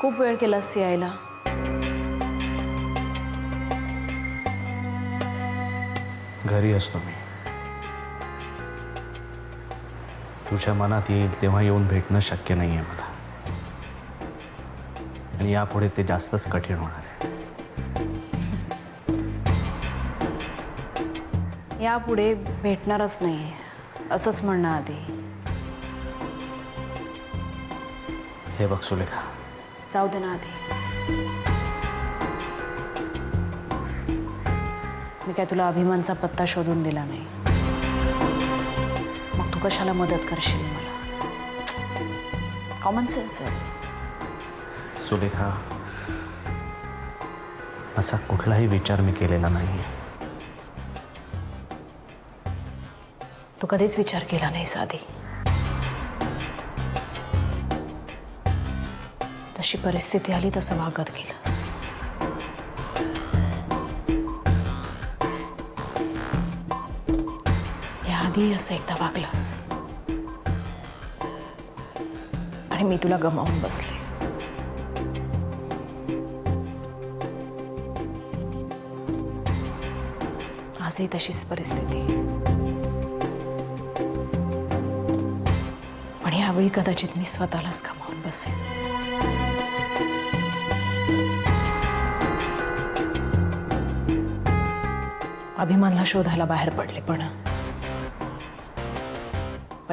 खूप वेळ केलास यायला. घरी असतो मी. तुझ्या मनात येईल तेव्हा येऊन भेटणं शक्य नाही आहे मला, आणि यापुढे ते जास्तच कठीण होणार आहे. यापुढे भेटणारच नाही असंच म्हणणं आधी. हे बघ सुलेखा, जाऊ दे ना आधी. मी काय तुला अभिमानचा पत्ता शोधून दिला नाही. मग तू कशाला मदत करशील मला? कॉमन सेन्स आहे. सुलेखा, असा कुठलाही विचार मी केलेला नाही. तू कधीच विचार केला नाहीस आधी. तशी परिस्थिती आली तसं वागत गेलंस. याआधी असं एकदा वागलंस आणि मी तुला गमावून बसले. आजही तशीच परिस्थिती. पण यावेळी कदाचित मी स्वतःलाच गमावून बसेन. अभिमानला शोधायला बाहेर पडले, पण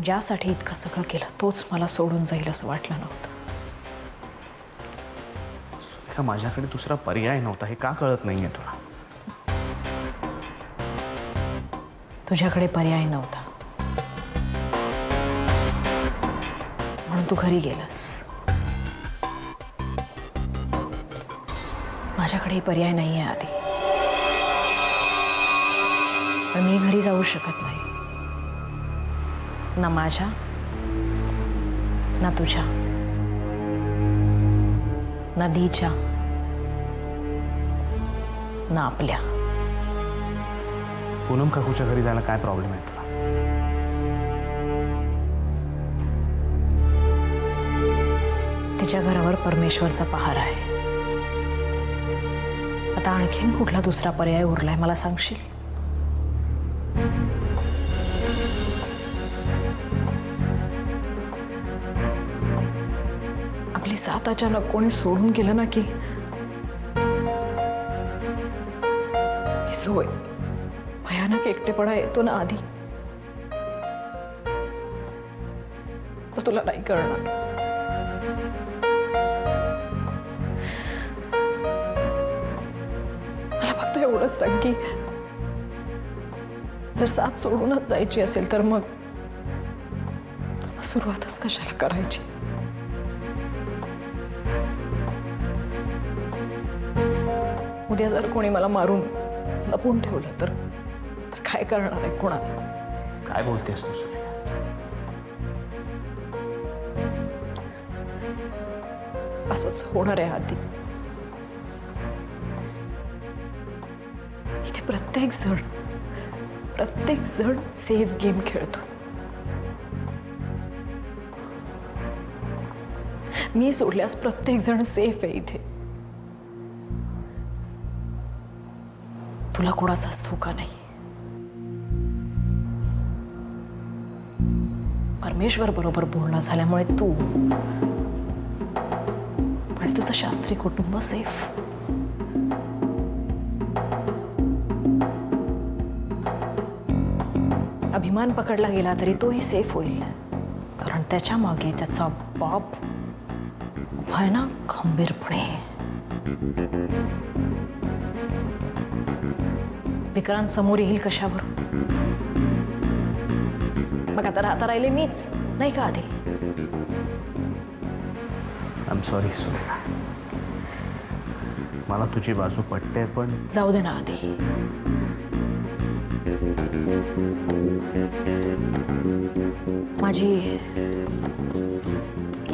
ज्यासाठी इतकं सगळं केलं तोच मला सोडून जाईल असं वाटलं नव्हतं. सुलेखा, माझ्याकडे दुसरा पर्याय नव्हता. हे का कळत नाहीये तुला? तुझ्याकडे पर्याय नव्हता म्हणून तू घरी गेलास. माझ्याकडे पर्याय नाहीये आधी. पण मी घरी जाऊ शकत नाही. ना माझ्या, ना तुझ्या, ना दीच्या, ना आपल्या. पूनम काकूच्या घरी जायला काय प्रॉब्लेम आहे तुला? तिच्या घरावर परमेश्वरचा पहार आहे. आता आणखीन कुठला दुसरा पर्याय उरलाय मला सांगशील? आपली साथ अचानक कोणी सोडून गेलं ना की सोय भयानक एकटेपणा येतो ना आधी. तो तुला नाही कळणार. मला फक्त एवढंच सांग की जर साथ सोडूनच जायची असेल तर मग सुरुवातच कशाला करायची? उद्या जर कोणी मला मारून लपून ठेवलं तर काय करणार आहे कोणाला? काय बोलतेस तू सुलेखा? असंच होणार आहे आधी. इथे प्रत्येक जण सेफ गेम खेळतो. मी सोडल्यास प्रत्येक जण सेफ आहे इथे. तुला कोणाचाच धोका नाही. परमेश्वर बरोबर बोलणं झाल्यामुळे तू आणि तुझं शास्त्री कुटुंब सेफ. अभिमान पकडला गेला तरी तोही सेफ होईल, कारण त्याच्या मागे त्याचा बाप उभा आहे ना खंबीरपणे. विक्रांत समोर येईल कशावर? मग आता राहता राहिले मीच नाही का आधी? आय एम सॉरी सुलेखा, मला तुझी बाजू पटते, पण जाऊ दे ना आधी. माझी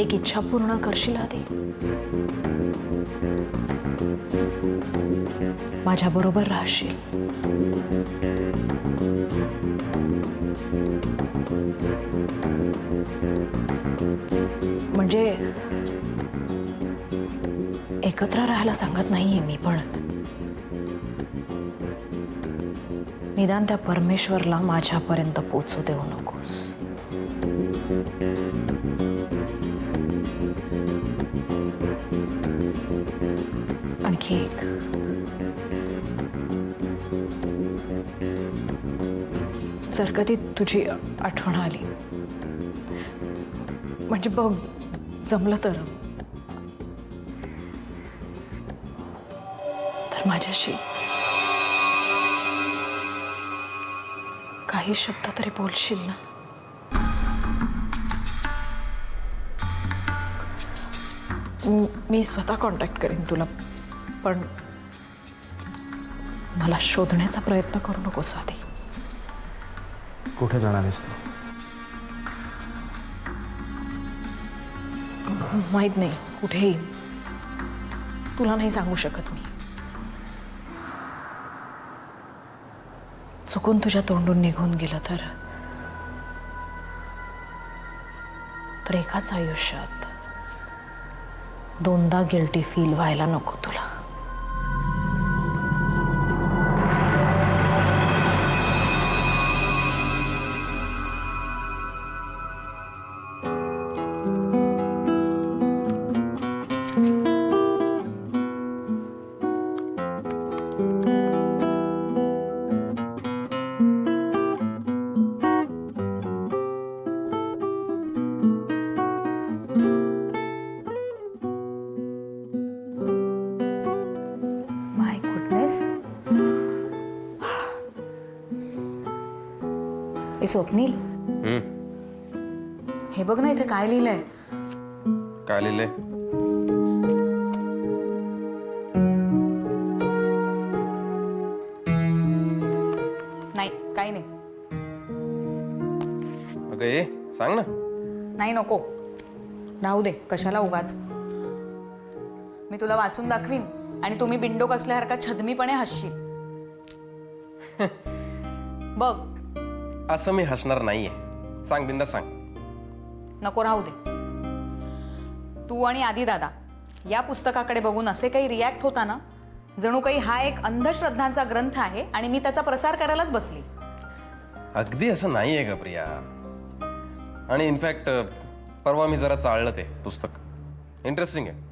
एक इच्छा पूर्ण करशील आधी? माझ्या बरोबर राहशील? म्हणजे एकत्र राहायला सांगत नाहीये मी, पण निदान त्या परमेश्वरला माझ्यापर्यंत पोचू देऊ नकोस. आणखी एक, जर कधी तुझी आठवण आली, म्हणजे बघ जमलं तर माझ्याशी काही शब्द तरी बोलशील ना? मी स्वतः कॉन्टॅक्ट करेन तुला, पण मला शोधण्याचा प्रयत्न करू नकोस आधी. कुठे जाणार आहेस तू? माहित नाही, कुठेही. तुला नाही सांगू शकत मी. चुकून तुझ्या तोंडून निघून गेलं तर एकाच आयुष्यात दोनदा गिल्टी फील व्हायला नको तुला. ए स्वप्नील, हे बघ ना, इथे काय लिहिलंय? काय लिहिलंय? नाही, काही नाही. अगं ये सांग ना. नाही, नको, राहू दे. कशाला उगाच. मी तुला वाचून दाखवीन आणि तुम्ही बिंडोक असल्यासारखा छदमीपणे हसशील. बघ. असं मी हसणार नाहीये. सांग, बिंदा सांग. नको, राहू दे. तू आणि आदी दादा या पुस्तकाकडे बघून असे काही रिॲक्ट होता ना, जणू काही हा एक अंधश्रद्धांचा ग्रंथ आहे आणि मी त्याचा प्रसार करायलाच बसली. अगदी असं नाहीये का प्रिया? आणि इनफॅक्ट परवा मी जरा चाळलं ते पुस्तक. इंटरेस्टिंग आहे.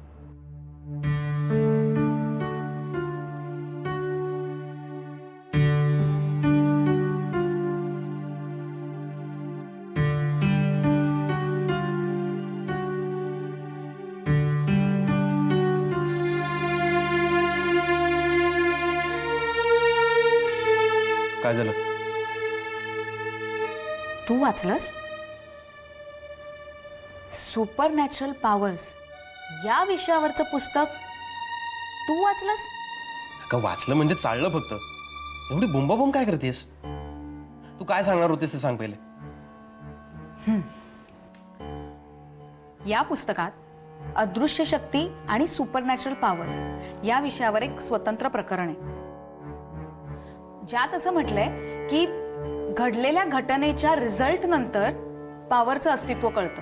काय झालं? तू वाचलंस? सुपर नॅचरल पॉवर्स या विषयावरचं पुस्तक तू वाचलंस? का वाचलं म्हणजे चाललं फक्त. एवढी बोंबाबोंब काय करतेस? तू काय सांगणार होतीस ते सांग पहिले. या पुस्तकात अदृश्य शक्ती आणि सुपरनॅचरल पॉवर्स या विषयावर एक स्वतंत्र प्रकरण आहे, ज्यात असं म्हटलंय की घडलेल्या घटनेच्या रिझल्ट नंतर पॉवरचं अस्तित्व कळतं.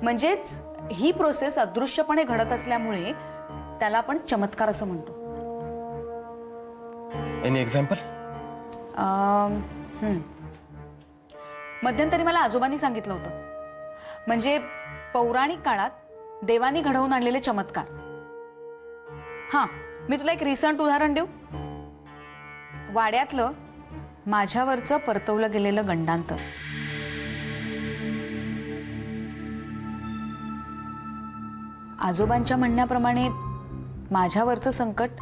म्हणजेच ही प्रोसेस अदृश्यपणे घडत असल्यामुळे त्याला आपण चमत्कार असं म्हणतो. Any example? मध्यंतरी मला आजोबांनी सांगितलं होतं. म्हणजे पौराणिक काळात देवानी घडवून आणलेले चमत्कार. हां, मी तुला एक रिसंट उदाहरण देऊ. वाड्यातलं माझ्यावरचं परतवलं गेलेलं गंडांतर. आजोबांच्या म्हणण्याप्रमाणे माझ्यावरचं संकट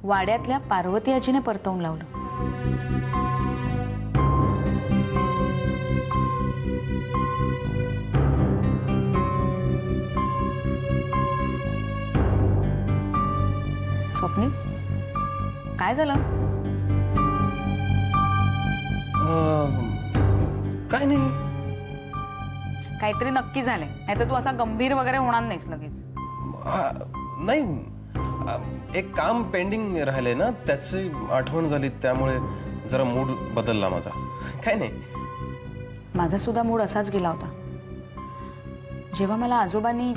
वाड्यातल्या पार्वती आजीने परतवून लावलं. स्वप्नील, काय झालं? काय नाही. काहीतरी नक्की झालंय, नाहीतर तू असा गंभीर वगैरे होणार नाहीस लगेच. नाही, एक काम पेंडिंग राहिले ना, त्याची आठवण झाली, त्यामुळे जरा मूड बदलला माझा. काय नाही. माझा सुद्धा मूड असाच गेला होता जेव्हा मला आजोबांनी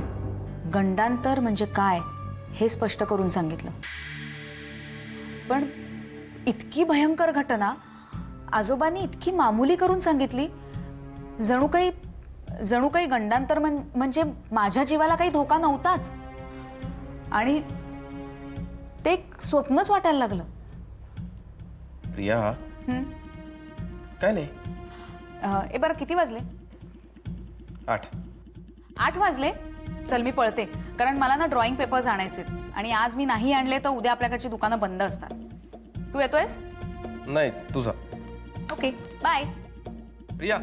गंडांतर म्हणजे काय हे स्पष्ट करून सांगितलं. पण इतकी भयंकर घटना आजोबांनी इतकी मामूली करून सांगितली, जणू काही गंडांतर म्हणजे माझ्या जीवाला काही धोका नव्हताच. आणि ते एक स्वप्नच वाटायला लागलं. प्रिया, काय नाही. बरं किती वाजले? 8 वाजले. चल मी पळते, कारण मला ना ड्रॉइंग पेपर्स आणायचे आणि आज मी नाही आणले तर उद्या आपल्याकडची दुकानं बंद असतात. तू येतोयस? नाही, तुझा. Okay, bye. प्रिया,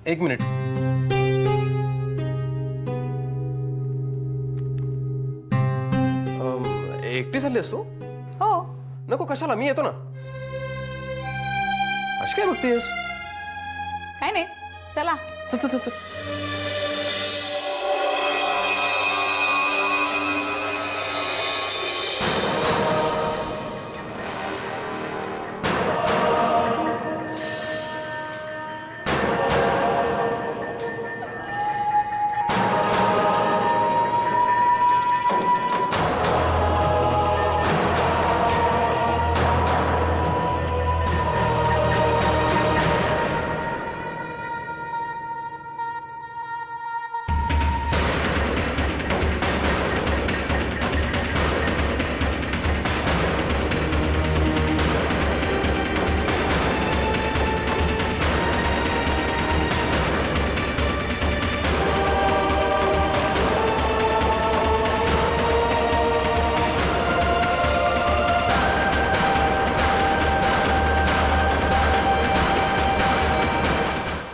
1 मिनिट. एकटी चालली असतो? हो. नको, कशाला, मी येतो ना. अशी काय बघतेस? काय नाही, चला. चल चल चल चल.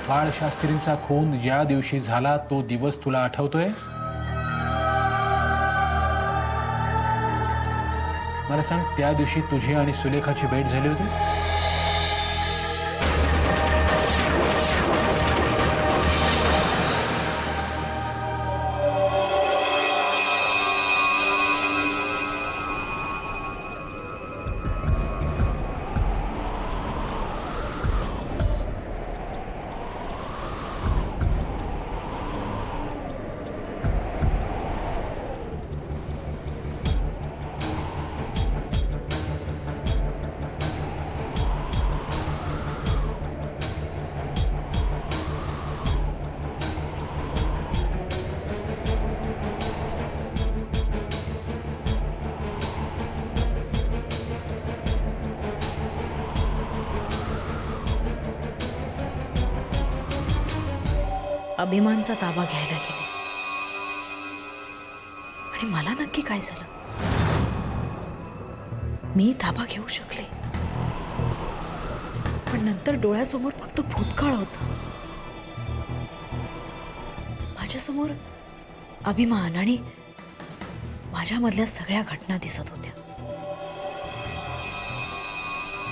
बाळशास्त्रींचा खून ज्या दिवशी झाला तो दिवस तुला आठवतोय? मला सांग, त्या दिवशी तुझी आणि सुलेखाची भेट झाली होती? अभिमानचा ताबा घ्यायला गेले आणि मला नक्की काय झालं? मी ताबा घेऊ शकले, पण नंतर डोळ्यासमोर फक्त भूतकाळ होता. माझ्यासमोर अभिमान आणि माझ्यामधल्या सगळ्या घटना दिसत होत्या.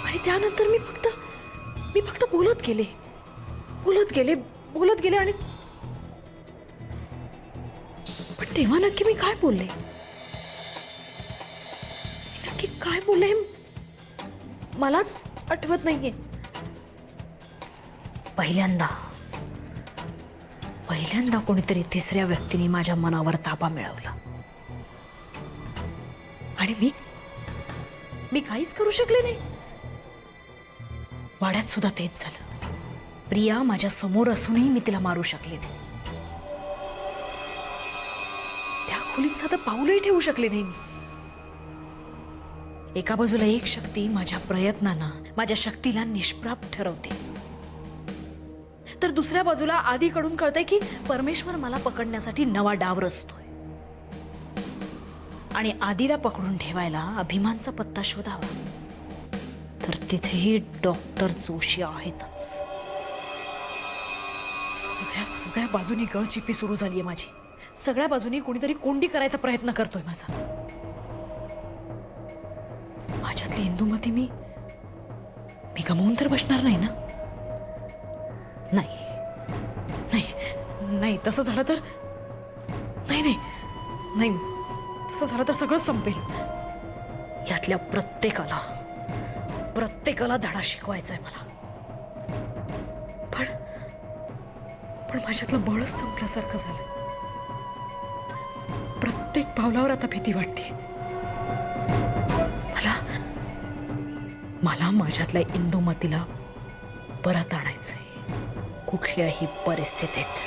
आणि त्यानंतर मी फक्त बोलत गेले आणि पण तेव्हा नक्की मी काय बोलले? नक्की काय बोलले हे मलाच आठवत नाहीये. पहिल्यांदा कोणीतरी तिसऱ्या व्यक्तीने माझ्या मनावर ताबा मिळवला आणि मी काहीच करू शकले नाही. वाड्यात सुद्धा तेच झालं. प्रिया माझ्या समोर असूनही मी तिला मारू शकले नाही. त्या खोलीत साधं पाऊलही ठेवू शकले नाही मी. एका बाजूला एक शक्ती माझ्या प्रयत्नांना, माझ्या शक्तीला निष्प्रभ ठरवते, तर दुसऱ्या बाजूला आधीकडून कळतंय की परमेश्वर मला पकडण्यासाठी नवा डाव रचतोय आणि आधीला पकडून ठेवायला अभिमानचा पत्ता शोधावा. तर तिथेही डॉक्टर जोशी आहेतच. सगळ्या बाजूनी गळचिपी सुरू झालीये माझी. सगळ्या बाजूनी कोणीतरी कोंडी करायचा प्रयत्न करतोय माझा. माझ्यातली इंदुमती मी गमावून तर बसणार नाही ना? नाही तसं झालं तर नाही तसं झालं तर सगळं संपेल. यातल्या प्रत्येकाला धडा शिकवायचा आहे मला. पण माझ्यातलं बळच संपल्यासारखं झालं. प्रत्येक पावलावर आता भीती वाटते. मला माझ्यातल्या इंदुमतीला परत आणायचंय, कुठल्याही परिस्थितीत.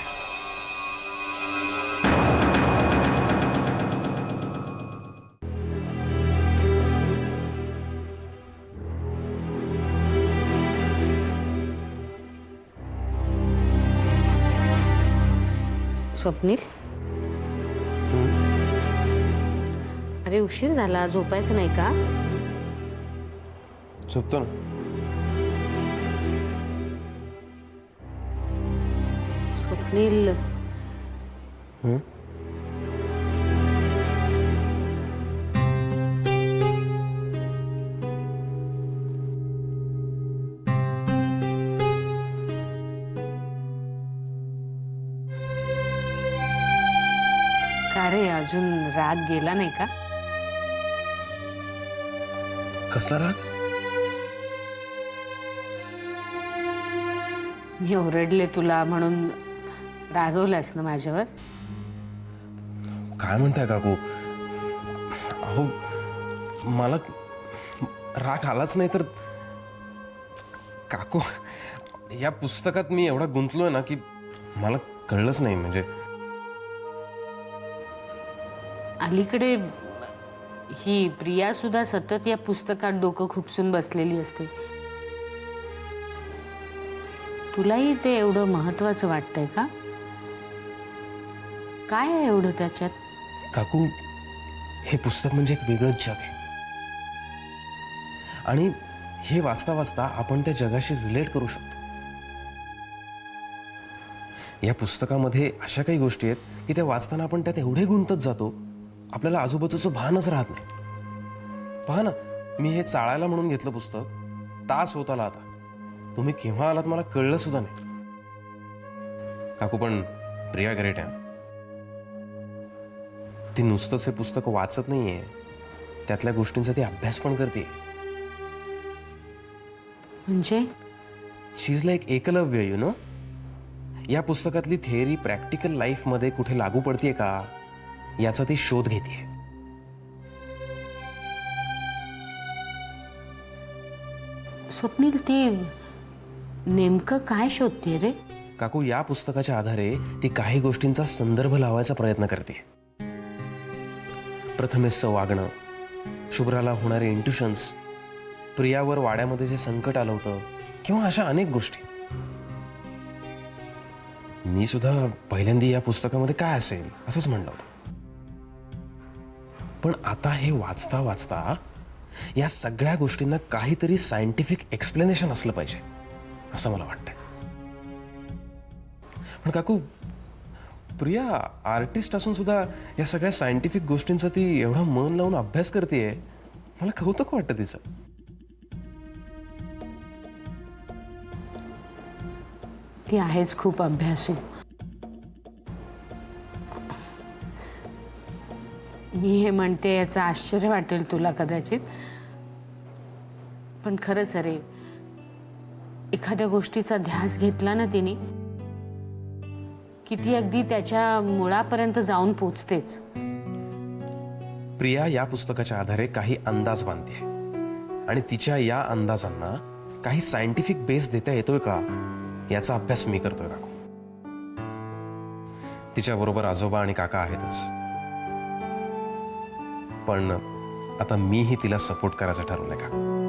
स्वप्नील, अरे उशीर झाला, झोपायचं नाही का? झोपतो ना. स्वप्नील, का रे, अजून राग गेला नाही का? कसला राग? मी ओरडले तुला म्हणून रागवलास ना माझ्यावर? काय म्हणताय काकू? अहो, मला राग आलाच नाही तर काकू, या पुस्तकात मी एवढा गुंतलोय ना की मला कळलंच नाही. म्हणजे अलीकडे ही प्रिया सुद्धा सतत या पुस्तकात डोकं खुपसून बसलेली असते. तुलाही ते एवढं महत्वाचं वाटतंय का? काय आहे एवढं त्याच्यात? काकू, हे पुस्तक म्हणजे एक वेगळंच जग आहे आणि हे वाचता वाचता आपण त्या जगाशी रिलेट करू शकतो. या पुस्तकामध्ये अशा काही गोष्टी आहेत की त्या वाचताना आपण त्यात एवढे गुंतत जातो, आपल्याला आजूबाजूचं भानच राहत नाही. पहा ना, मी हे चाळायला म्हणून घेतलं पुस्तक, तास होत आला आता. तुम्ही केव्हा आलात मला कळलं सुद्धा नाही. काकू, पण प्रिया ग्रेट आहे. ती नुसतंच हे पुस्तक वाचत नाहीये, त्यातल्या गोष्टींचा ती अभ्यास पण करते. म्हणजे she is like Eklavya, you know. या पुस्तकातली थिअरी प्रॅक्टिकल लाईफ मध्ये कुठे लागू पडतीये का याचा ती शोध घेते. स्वप्नील, ती नेमकं काय शोधते रे? काकू, या पुस्तकाच्या आधारे ती काही गोष्टींचा संदर्भ लावायचा प्रयत्न करते. प्रथमेशचं वागणं, शुभ्राला होणारे इंट्युशन्स, प्रियावर वाड्यामध्ये जे संकट आलं होतं, किंवा अशा अनेक गोष्टी. मी सुद्धा पहिल्यांदा या पुस्तकामध्ये काय असेल असंच म्हणलं होतं. पण आता हे वाचता वाचता या सगळ्या गोष्टींना काहीतरी सायंटिफिक एक्सप्लेनेशन असलं पाहिजे असं मला वाटतंय. पण काकू, प्रिया आर्टिस्ट असून सुद्धा या सगळ्या सायंटिफिक गोष्टींचा ती एवढा मन लावून अभ्यास करतेय, मला कौतुक वाटतं तिचं. ती आहेच खूप अभ्यासू. मी हे म्हणते याचं आश्चर्य वाटेल तुला कदाचित, पण खरंच अरे, एखाद्या गोष्टीचा ध्यास घेतला ना तिने की ती अगदी त्याच्या मुळापर्यंत जाऊन पोचतेच. प्रिया या पुस्तकाच्या आधारे काही अंदाज बांधते आणि तिच्या या अंदाजांना काही सायंटिफिक बेस देता येतोय का याचा अभ्यास मी करतोय काकू. तिच्या बरोबर आजोबा आणि काका आहेतच, पण आता मीही तिला सपोर्ट करायचं ठरवलंय काकू.